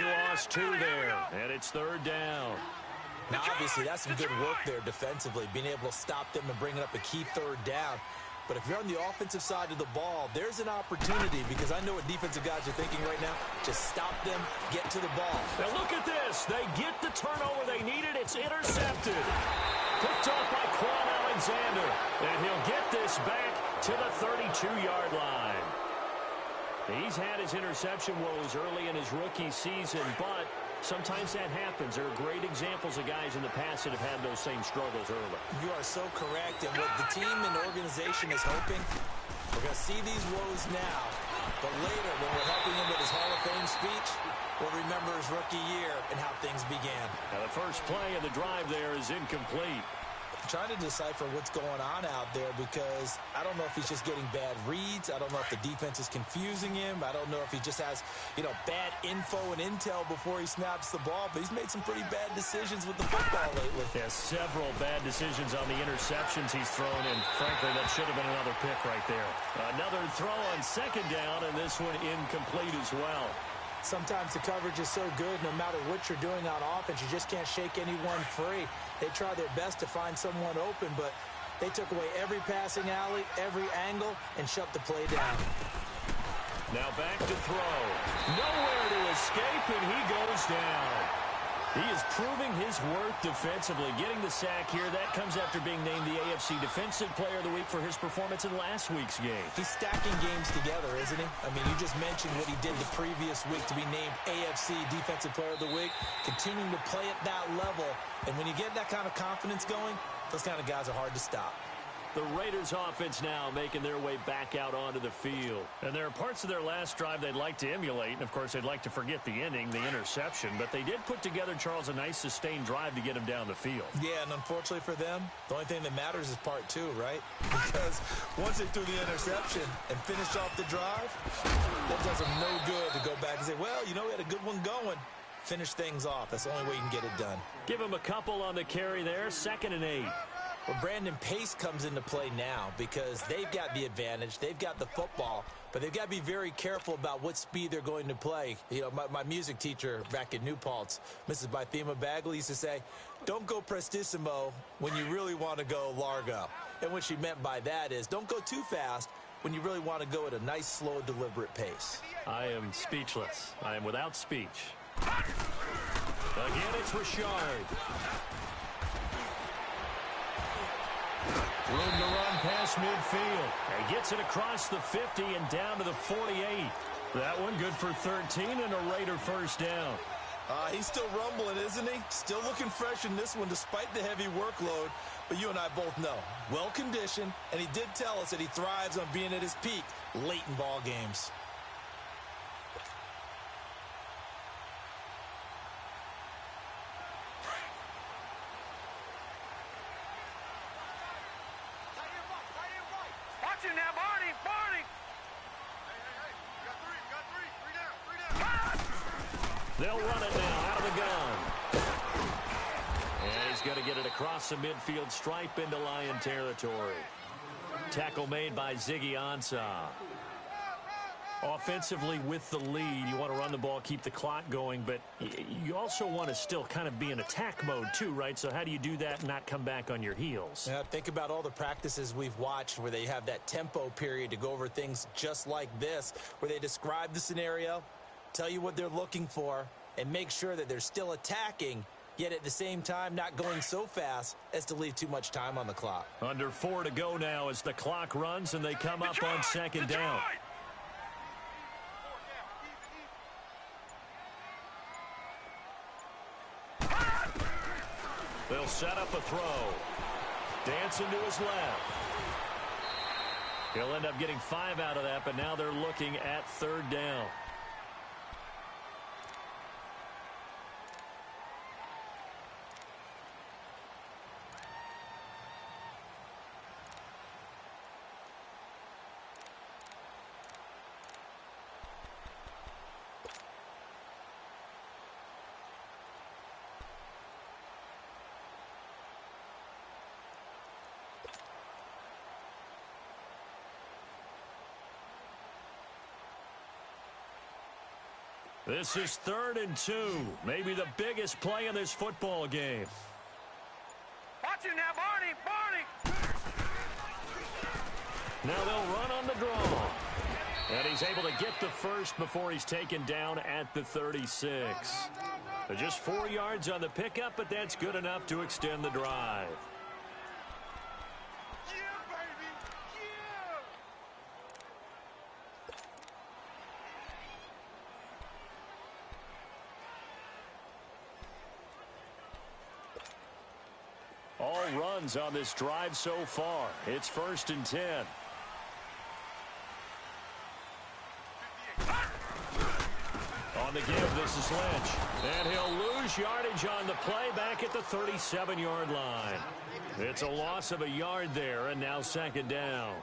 lost 2 there. And it's 3rd down. Now, obviously, that's some good work there defensively, being able to stop them and bringing up a key 3rd down. But if you're on the offensive side of the ball, there's an opportunity because I know what defensive guys are thinking right now. Just stop them, get to the ball. Now look at this. They get the turnover they needed. It's intercepted. Picked off by Quan Alexander. And he'll get this back to the 32-yard line. He's had his interception woes early in his rookie season, but sometimes that happens. There are great examples of guys in the past that have had those same struggles early. You are so correct. And what the team and organization is hoping, we're going to see these woes now, but later when we're helping him with his Hall of Fame speech, we'll remember his rookie year and how things began. Now the first play of the drive there is incomplete. I'm trying to decipher what's going on out there because I don't know if he's just getting bad reads. I don't know if the defense is confusing him. I don't know if he just has, bad info and intel before he snaps the ball. But he's made some pretty bad decisions with the football lately. Yeah, several bad decisions on the interceptions he's thrown, and frankly, that should have been another pick right there. Another throw on 2nd down, and this one incomplete as well. Sometimes the coverage is so good, no matter what you're doing on offense, you just can't shake anyone free. They try their best to find someone open, but they took away every passing alley, every angle, and shut the play down. Now back to throw. Nowhere to escape, and he goes down. He is proving his worth defensively. Getting the sack here, that comes after being named the AFC Defensive Player of the Week for his performance in last week's game. He's stacking games together, isn't he? I mean, you just mentioned what he did the previous week to be named AFC Defensive Player of the Week, continuing to play at that level. And when you get that kind of confidence going, those kind of guys are hard to stop. The Raiders offense now making their way back out onto the field. And there are parts of their last drive they'd like to emulate. And, of course, they'd like to forget the ending, the interception. But they did put together, Charles, a nice sustained drive to get him down the field. Yeah, and unfortunately for them, the only thing that matters is part 2, right? Because once they threw the interception and finished off the drive, that does them no good to go back and say, well, we had a good one going. Finish things off. That's the only way you can get it done. Give him a couple on the carry there. 2nd and 8. Well, Brandon Pace comes into play now because they've got the advantage. They've got the football, but they've got to be very careful about what speed they're going to play. My music teacher back in New Paltz, Mrs. Bythema Bagley, used to say, don't go prestissimo when you really want to go largo. And what she meant by that is don't go too fast when you really want to go at a nice, slow, deliberate pace. I am speechless. I am without speech. Again, it's Richard. Room to run past midfield. And gets it across the 50 and down to the 48. That one good for 13 and a Raider first down. He's still rumbling, isn't he? Still looking fresh in this one despite the heavy workload. But you and I both know, well-conditioned, and he did tell us that he thrives on being at his peak late in ball games. Watch him now, Barney! Barney! Hey, you got three down! They'll run it now out of the gun. And he's going to get it across the midfield stripe into Lion territory. Tackle made by Ziggy Ansah. Offensively with the lead, you want to run the ball, keep the clock going, but you also want to still kind of be in attack mode too, right? So how do you do that and not come back on your heels? Yeah, think about all the practices we've watched where they have that tempo period to go over things just like this, where they describe the scenario, tell you what they're looking for, and make sure that they're still attacking, yet at the same time not going so fast as to leave too much time on the clock. Under 4 to go now as the clock runs and they come up on second down. They'll set up a throw. Dancing to his left. He'll end up getting 5 out of that, but now they're looking at third down. This is 3rd and 2. Maybe the biggest play in this football game. Watch him now, Barney! Barney! Now they'll run on the draw. And he's able to get the first before he's taken down at the 36. Just 4 yards on the pickup, but that's good enough to extend the drive. All runs on this drive so far. It's 1st and 10. On the give, this is Lynch. And he'll lose yardage on the play back at the 37-yard line. It's a loss of a yard there, and now second down.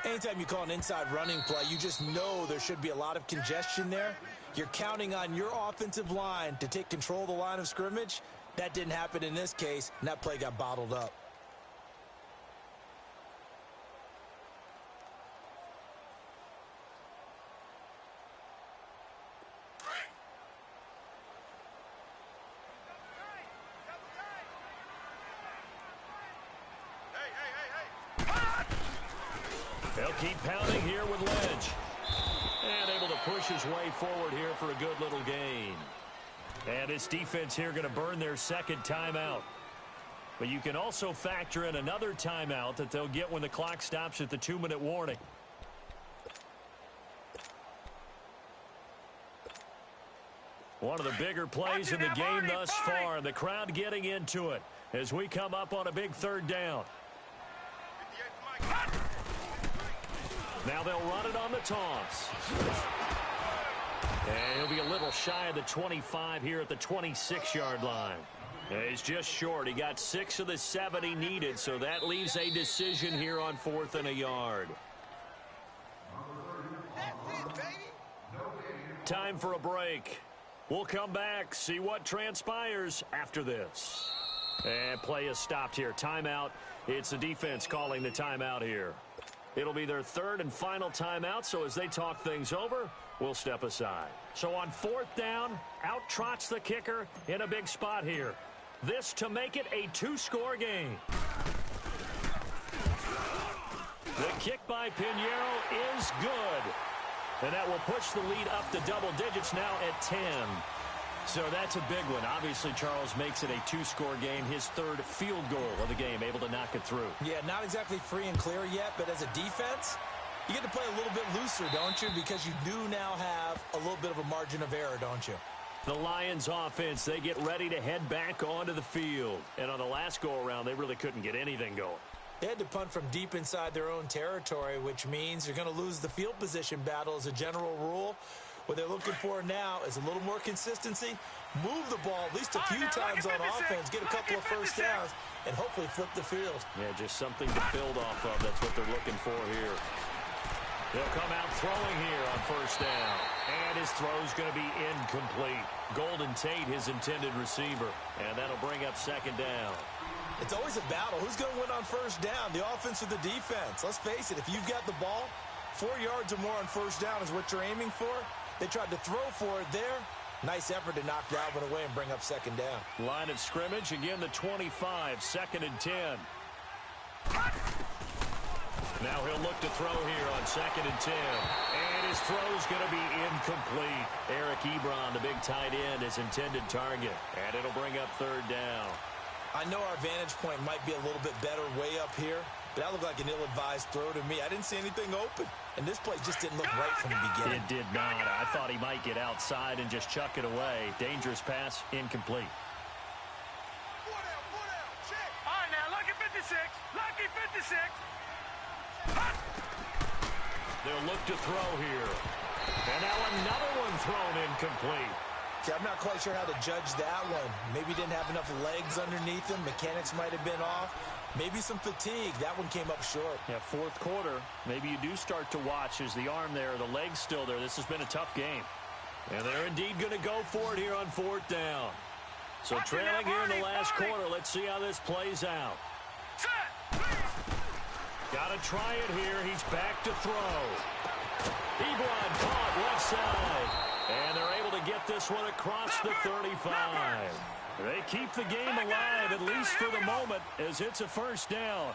Anytime you call an inside running play, you just know there should be a lot of congestion there. You're counting on your offensive line to take control of the line of scrimmage. That didn't happen in this case, and that play got bottled up. They'll keep pounding here with Lynch. And able to push his way forward here for a good little gain. And this defense here going to burn their second timeout. But you can also factor in another timeout that they'll get when the clock stops at the 2-minute warning. One of the bigger plays in the game thus far. The crowd getting into it as we come up on a big third down. Now they'll run it on the toss. And he'll be a little shy of the 25 here at the 26-yard line. And he's just short. He got 6 of the 7 he needed, so that leaves a decision here on 4th and a yard. Time for a break. We'll come back, see what transpires after this. And play is stopped here. Timeout. It's the defense calling the timeout here. It'll be their 3rd and final timeout, so as they talk things over, we'll step aside. So on 4th down, out trots the kicker in a big spot here. This to make it a 2-score game. The kick by Pinheiro is good. And that will push the lead up to double digits now at 10. So that's a big one. Obviously, Charles makes it a two-score game. His third field goal of the game, able to knock it through. Yeah, not exactly free and clear yet, but as a defense, you get to play a little bit looser, don't you? Because you do now have a little bit of a margin of error, don't you? The Lions offense, they get ready to head back onto the field. And on the last go-around, they really couldn't get anything going. They had to punt from deep inside their own territory, which means you're going to lose the field position battle as a general rule. What they're looking for now is a little more consistency, move the ball at least a few times on offense, get a couple of first downs, and hopefully flip the field. Yeah, just something to build off of. That's what they're looking for here. They'll come out throwing here on first down. And his throw's going to be incomplete. Golden Tate, his intended receiver. And that'll bring up second down. It's always a battle. Who's going to win on first down, the offense or the defense? Let's face it, if you've got the ball, 4 yards or more on first down is what you're aiming for. They tried to throw for it there. Nice effort to knock that one away and bring up second down. Line of scrimmage, again the 25, 2nd and 10. Now he'll look to throw here on 2nd and 10. And his throw's going to be incomplete. Eric Ebron, the big tight end, his intended target. And it'll bring up third down. I know our vantage point might be a little bit better way up here, but that looked like an ill-advised throw to me. I didn't see anything open, and this play just didn't look right from the beginning. It did not. I thought he might get outside and just chuck it away. Dangerous pass, incomplete. 4 down, check. All right, now, lucky 56. Lucky 56. They'll look to throw here. And now another one thrown incomplete. See, I'm not quite sure how to judge that one. Maybe didn't have enough legs underneath him. Mechanics might have been off. Maybe some fatigue. That one came up short. Yeah, fourth quarter. Maybe you do start to watch. Is the arm there, the leg's still there? This has been a tough game. And they're indeed going to go for it here on fourth down. So trailing here in the last quarter. Let's see how this plays out. Got to try it here. He's back to throw. Ebron caught left side. And they're able to get this one across the 35. They keep the game alive, at least for the moment, as it's a first down.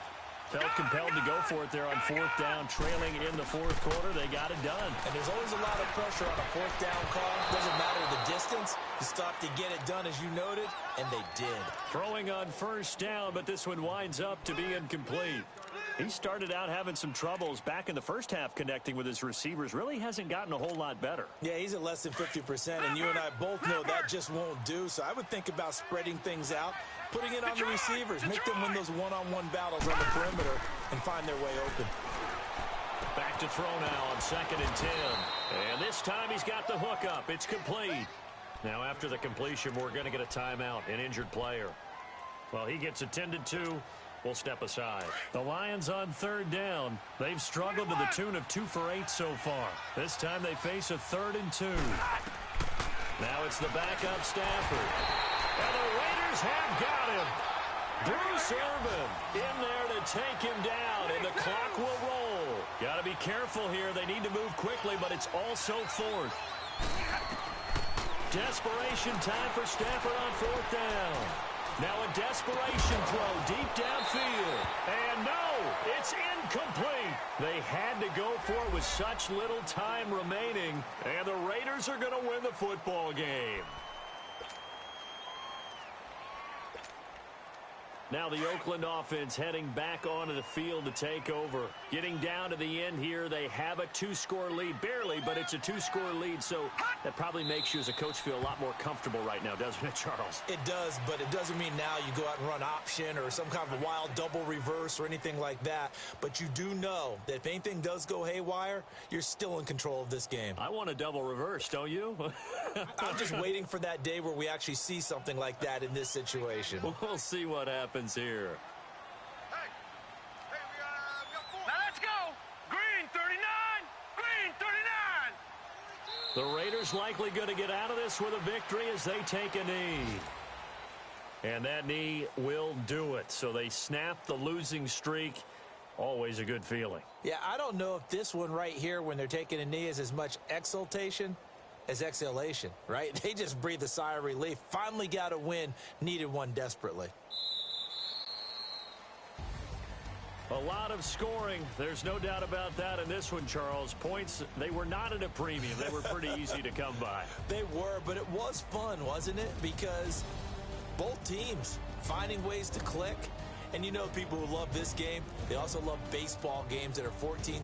Felt compelled to go for it there on fourth down, trailing in the fourth quarter. They got it done. And there's always a lot of pressure on a fourth down call. Doesn't matter the distance. You stop to get it done, as you noted, and they did. Throwing on first down, but this one winds up to be incomplete. He started out having some troubles back in the first half connecting with his receivers. Really hasn't gotten a whole lot better. Yeah, he's at less than 50%, and you and I both know that just won't do. So I would think about spreading things out, putting it on the receivers, make them win those one-on-one battles on the perimeter and find their way open. Back to throw now on 2nd and 10. And this time he's got the hook up. It's complete. Now after the completion, we're going to get a timeout, an injured player. Well, he gets attended to. We'll step aside. The Lions on third down. They've struggled to the tune of 2 for 8 so far. This time they face a 3rd and 2. Now it's the backup Stafford. And the Raiders have got him. Bruce Irvin in there to take him down, and the clock will roll. Got to be careful here. They need to move quickly, but it's also 4th. Desperation time for Stafford on 4th down. Now a desperation throw deep downfield. And no, it's incomplete. They had to go for it with such little time remaining. And the Raiders are going to win the football game. Now the Oakland offense heading back onto the field to take over. Getting down to the end here, they have a 2-score lead. Barely, but it's a 2-score lead, so that probably makes you as a coach feel a lot more comfortable right now, doesn't it, Charles? It does, but it doesn't mean now you go out and run option or some kind of a wild double reverse or anything like that. But you do know that if anything does go haywire, you're still in control of this game. I want a double reverse, don't you? I'm just waiting for that day where we actually see something like that in this situation. We'll see what happens here. Hey, we got 4. Now let's go. Green 39. Green 39. The Raiders likely going to get out of this with a victory as they take a knee. And that knee will do it. So they snap the losing streak. Always a good feeling. Yeah, I don't know if this one right here when they're taking a knee is as much exultation as exhalation, right? They just breathe a sigh of relief. Finally got a win. Needed one desperately. A lot of scoring. There's no doubt about that in this one, Charles. Points, they were not at a premium. They were pretty easy to come by. They were, but it was fun, wasn't it? Because both teams finding ways to click. And you know people who love this game, they also love baseball games that are 14